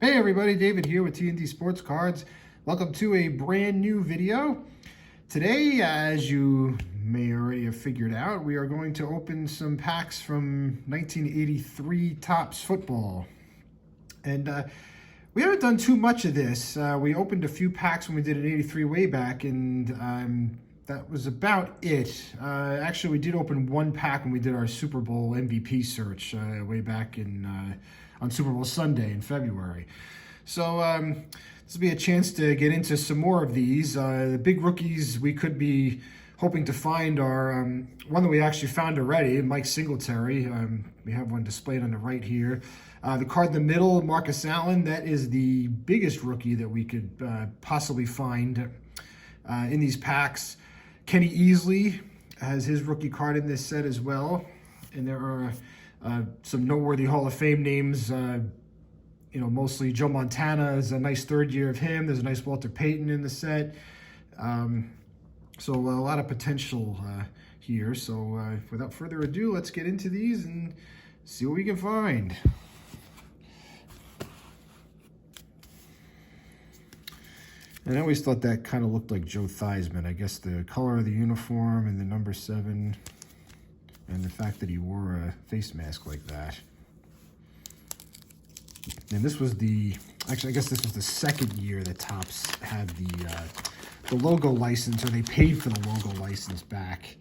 Hey everybody, David here with T&D Sports Cards. Welcome to a brand new video. Today, as you may already have figured out, we are going to open some packs from 1983 Topps football. And we haven't done too much of this. We opened a few packs when we did an 83 way back, and that was about it. Actually, we did open one pack when we did our Super Bowl MVP search way back on Super Bowl Sunday in February. So this will be a chance to get into some more of these. The big rookies we could be hoping to find are one that we actually found already, Mike Singletary. We have one displayed on the right here. The card in the middle, Marcus Allen, that is the biggest rookie that we could possibly find in these packs. Kenny Easley has his rookie card in this set as well. And there are some noteworthy Hall of Fame names, mostly Joe Montana is a nice third year of him. There's a nice Walter Payton in the set. So a lot of potential here. So without further ado, let's get into these and see what we can find. And I always thought that kind of looked like Joe Theismann. I guess the color of the uniform and the number 7 and the fact that he wore a face mask like that. And this was actually I guess this was the second year that Topps had the logo license, or they paid for the logo license back.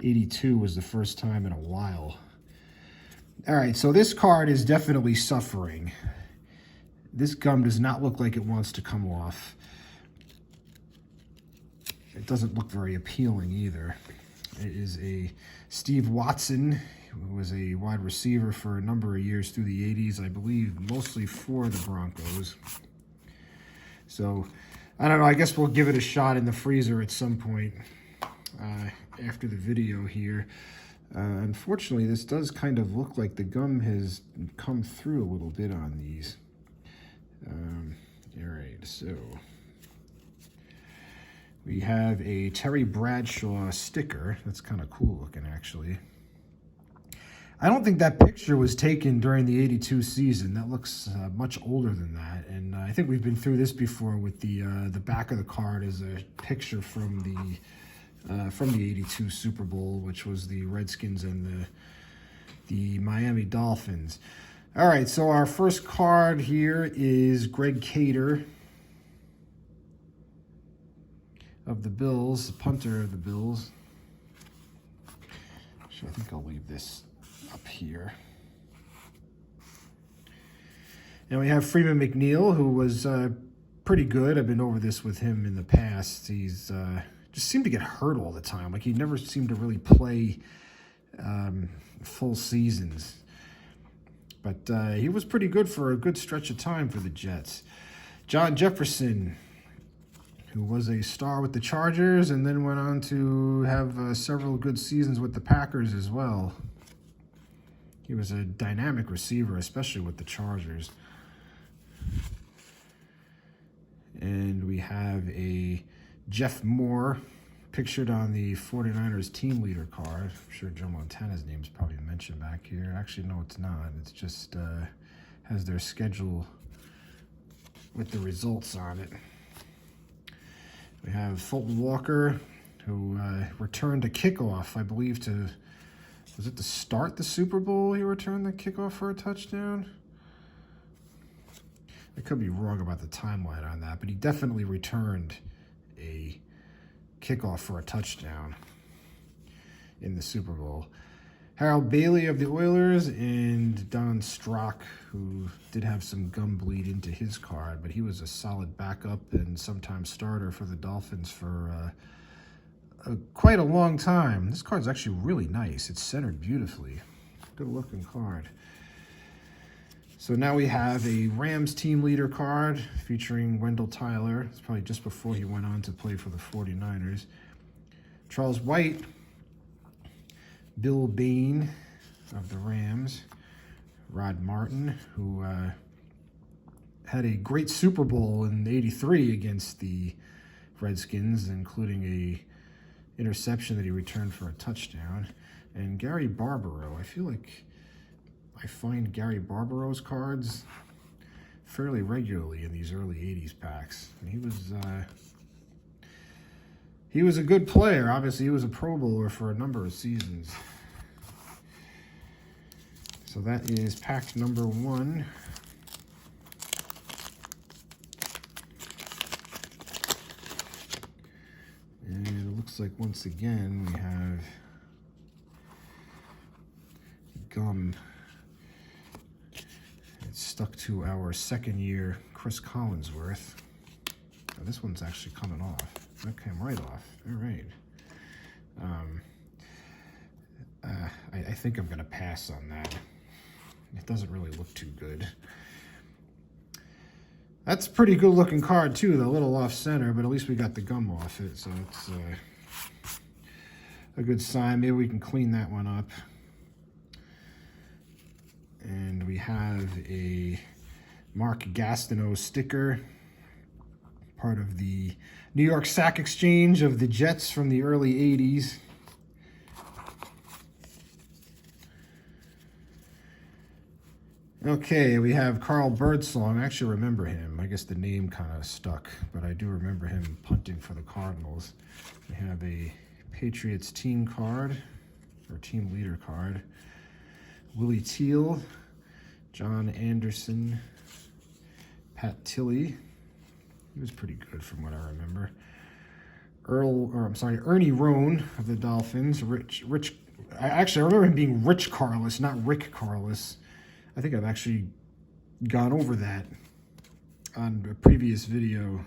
82 was the first time in a while. All right, so this card is definitely suffering. This gum does not look like it wants to come off. It doesn't look very appealing either. It is a Steve Watson, who was a wide receiver for a number of years through the 80s, I believe, mostly for the Broncos. So, I don't know, I guess we'll give it a shot in the freezer at some point after the video here. Unfortunately, this does kind of look like the gum has come through a little bit on these. All right, so we have a Terry Bradshaw sticker. That's kind of cool looking, actually. I don't think that picture was taken during the 82 season. That looks much older than that. And I think we've been through this before with the back of the card is a picture from the 82 Super Bowl, which was the Redskins and the Miami Dolphins. All right, so our first card here is Greg Cater of the Bills, the punter of the Bills. Actually, I think I'll leave this up here. And we have Freeman Mcneil, who was pretty good. I've been over this with him in the past. He's just seemed to get hurt all the time. Like, he never seemed to really play full seasons. But he was pretty good for a good stretch of time for the Jets. John Jefferson, who was a star with the Chargers and then went on to have several good seasons with the Packers as well. He was a dynamic receiver, especially with the Chargers. And we have a Jeff Moore pictured on the 49ers team leader card. I'm sure Joe Montana's name is probably mentioned back here. Actually, no, it's not. It's just has their schedule with the results on it. We have Fulton Walker, who returned a kickoff, I believe, was it to start the Super Bowl he returned the kickoff for a touchdown? I could be wrong about the timeline on that, but he definitely returned a kickoff for a touchdown in the Super Bowl. Harold Bailey of the Oilers and Don Strock, who did have some gum bleed into his card, but he was a solid backup and sometimes starter for the Dolphins for quite a long time. This card's actually really nice. It's centered beautifully. Good looking card. So now we have a Rams team leader card featuring Wendell Tyler. It's probably just before he went on to play for the 49ers. Charles White, Bill Bain of the Rams, Rod Martin, who had a great Super Bowl in '83 against the Redskins, including a interception that he returned for a touchdown, and Gary Barbaro. I feel like I find Gary Barbaro's cards fairly regularly in these early 80s packs. And he was a good player. Obviously, he was a Pro Bowler for a number of seasons. So that is pack number 1. And it looks like once again we have gum. It's stuck to our second year Chris Collinsworth. Oh, this one's actually coming off. That came right off. All right. I think I'm going to pass on that. It doesn't really look too good. That's a pretty good looking card too, though. A little off center, but at least we got the gum off it, so it's a good sign. Maybe we can clean that one up. And we have a Mark Gastineau sticker, part of the New York Sack Exchange of the Jets from the early 80s. Okay, we have Carl Birdsong. I actually remember him. I guess the name kind of stuck, but I do remember him punting for the Cardinals. We have a Patriots team card, or team leader card. Willie Teal, John Anderson, Pat Tilley. He was pretty good from what I remember. Ernie Roan of the Dolphins. I remember him being Rich Carless, not Rick Carless. I think I've actually gone over that on a previous video.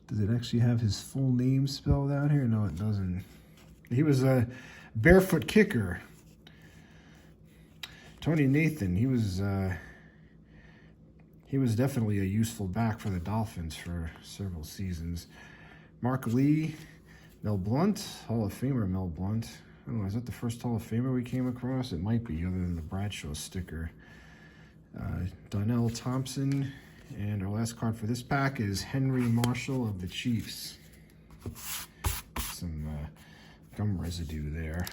Does it actually have his full name spelled out here? No, it doesn't. He was a barefoot kicker. Tony Nathan, he was definitely a useful back for the Dolphins for several seasons. Mark Lee, Mel Blount, Hall of Famer Mel Blount. I don't know, is that the first Hall of Famer we came across? It might be, other than the Bradshaw sticker. Donnell Thompson, and our last card for this pack is Henry Marshall of the Chiefs. Some gum residue there.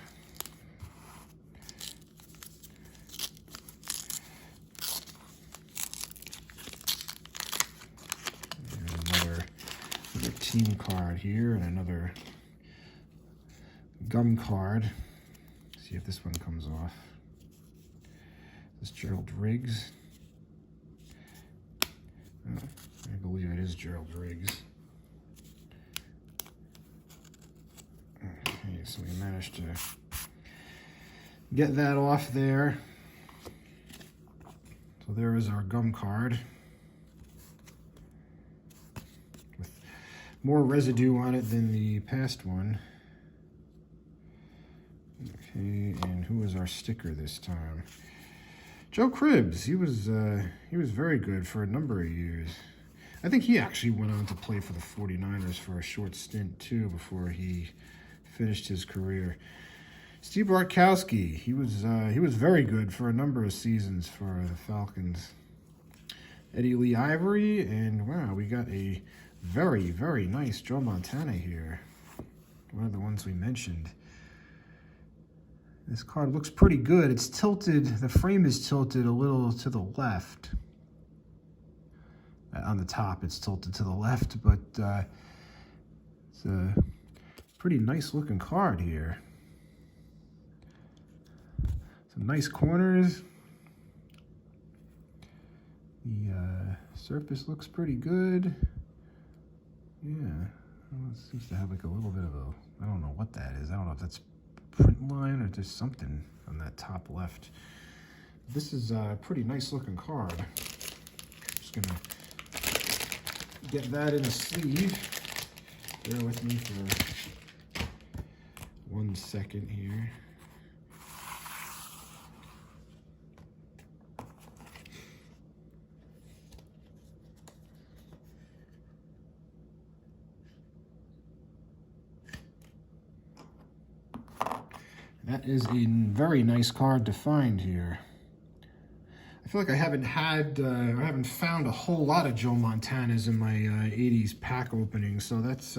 Another team card here, and another gum card. See if this one comes off. This is Gerald Riggs. Oh, I believe it is Gerald Riggs. Okay, so we managed to get that off there. So there is our gum card with more residue on it than the past one. Okay, and who was our sticker this time? Joe Cribbs. He was very good for a number of years. I think he actually went on to play for the 49ers for a short stint too before he finished his career. Steve Bartkowski. He was very good for a number of seasons for the Falcons. Eddie Lee Ivory, and wow, we got a very, very nice Joe Montana here. One of the ones we mentioned. This card looks pretty good. It's tilted, the frame is tilted a little to the left. On the top, it's tilted to the left, but it's a pretty nice looking card here. Some nice corners. The surface looks pretty good. Yeah, well, it seems to have like a little bit of a, I don't know what that is. I don't know if that's print line or just something on that top left. This is a pretty nice looking card. Just gonna get that in a sleeve. Bear with me for 1 second here. That is a very nice card to find here. I feel like I haven't found a whole lot of Joe Montanas in my 80s pack opening, so that's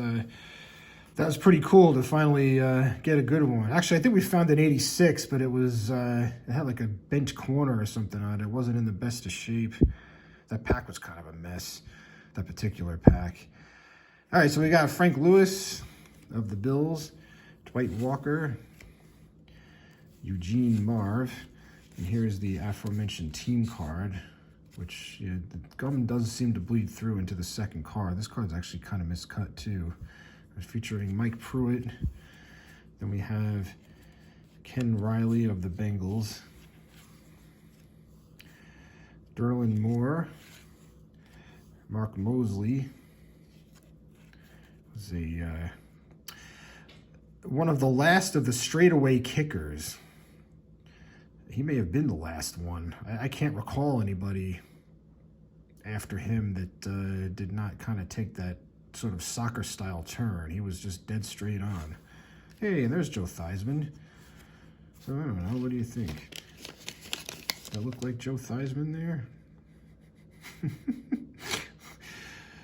That was pretty cool to finally get a good one. Actually, I think we found an 86, but it was it had like a bent corner or something on it. It wasn't in the best of shape. That pack was kind of a mess, that particular pack. All right, so we got Frank Lewis of the Bills, Dwight Walker, Eugene Marv, and here's the aforementioned team card, which the gum does seem to bleed through into the second card. This card's actually kind of miscut too. Featuring Mike Pruitt. Then we have Ken Riley of the Bengals, Derlin Moore, Mark Mosley was one of the last of the straightaway kickers. He may have been the last one. I can't recall anybody after him that did not kind of take that sort of soccer style turn. He was just dead straight on. Hey, and there's Joe Theismann. So I don't know, what do you think? Does that look like Joe Theismann there?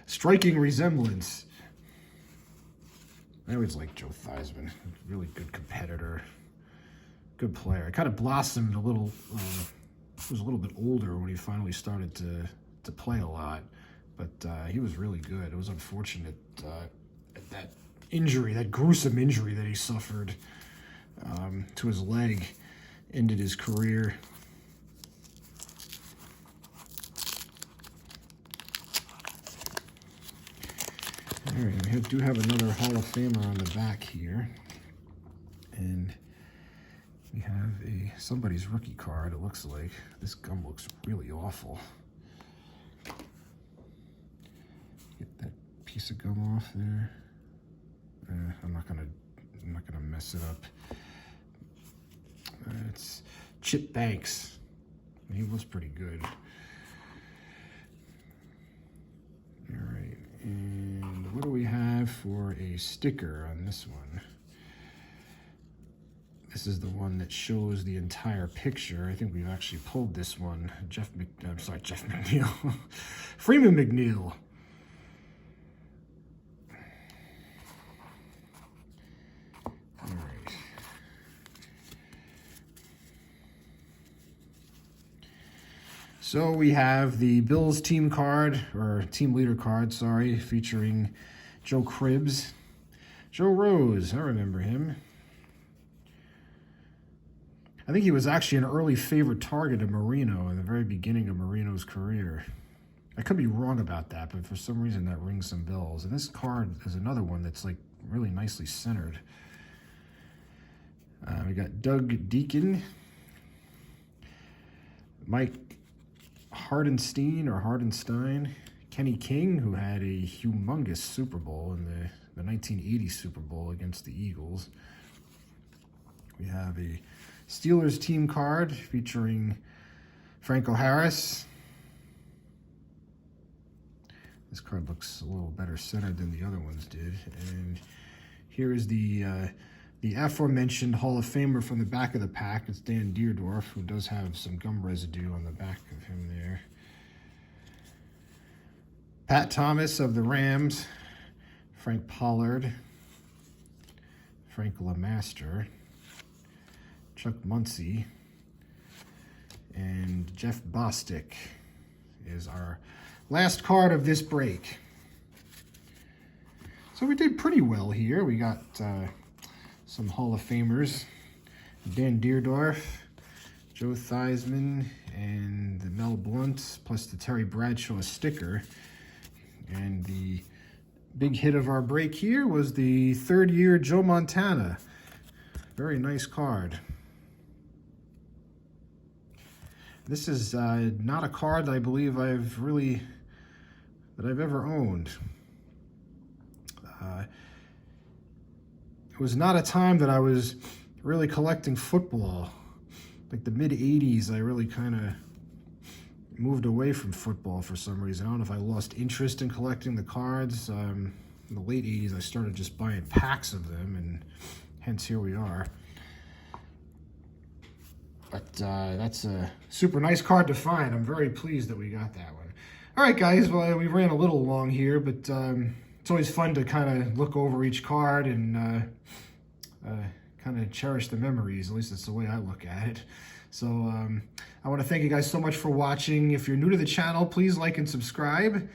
Striking resemblance. I always liked Joe Theismann. Really good competitor. Good player. Kind of blossomed a little, he was a little bit older when he finally started to play a lot. But he was really good. It was unfortunate that injury, that gruesome injury that he suffered to his leg, ended his career. All right, we do have another Hall of Famer on the back here. And we have somebody's rookie card, it looks like. This gum looks really awful. Get that piece of gum off there. I'm not gonna mess it up. It's Chip Banks. He was pretty good. All right, and what do we have for a sticker on this one? This is the one that shows the entire picture. I think we've actually pulled this one. Jeff McNeil. Freeman Mcneil. All right. So we have the Bills team card, or team leader card, sorry, featuring Joe Cribbs. Joe Rose, I remember him. I think he was actually an early favorite target of Marino in the very beginning of Marino's career. I could be wrong about that, but for some reason that rings some bells. And this card is another one that's like really nicely centered. We got Doug Deacon, Mike Hardenstein, Kenny King, who had a humongous Super Bowl in the 1980 Super Bowl against the Eagles. We have a Steelers team card featuring Franco Harris. This card looks a little better centered than the other ones did. And here is the aforementioned Hall of Famer from the back of the pack. It's Dan Deerdorf, who does have some gum residue on the back of him there. Pat Thomas of the Rams, Frank Pollard, Frank LeMaster, Chuck Muncie, and Jeff Bostic is our last card of this break. So we did pretty well here. We got some Hall of Famers, Dan Deerdorf, Joe Theismann, and the Mel Blount, plus the Terry Bradshaw sticker. And the big hit of our break here was the third-year Joe Montana. Very nice card. This is not a card that I believe I've ever owned. It was not a time that I was really collecting football. Like the mid-'80s, I really kind of moved away from football for some reason. I don't know if I lost interest in collecting the cards. In the late 80s, I started just buying packs of them, and hence here we are. But that's a super nice card to find. I'm very pleased that we got that one. All right, guys. Well, we ran a little long here, but it's always fun to kind of look over each card and kind of cherish the memories. At least that's the way I look at it. So I want to thank you guys so much for watching. If you're new to the channel, please like and subscribe.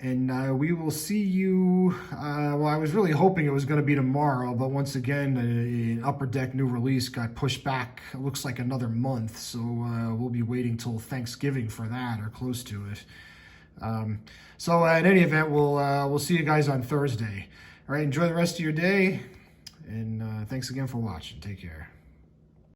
And we will see you, well, I was really hoping it was going to be tomorrow, but once again, an Upper Deck new release got pushed back, it looks like another month, so we'll be waiting till Thanksgiving for that, or close to it. So in any event, we'll see you guys on Thursday. All right, enjoy the rest of your day, and thanks again for watching. Take care.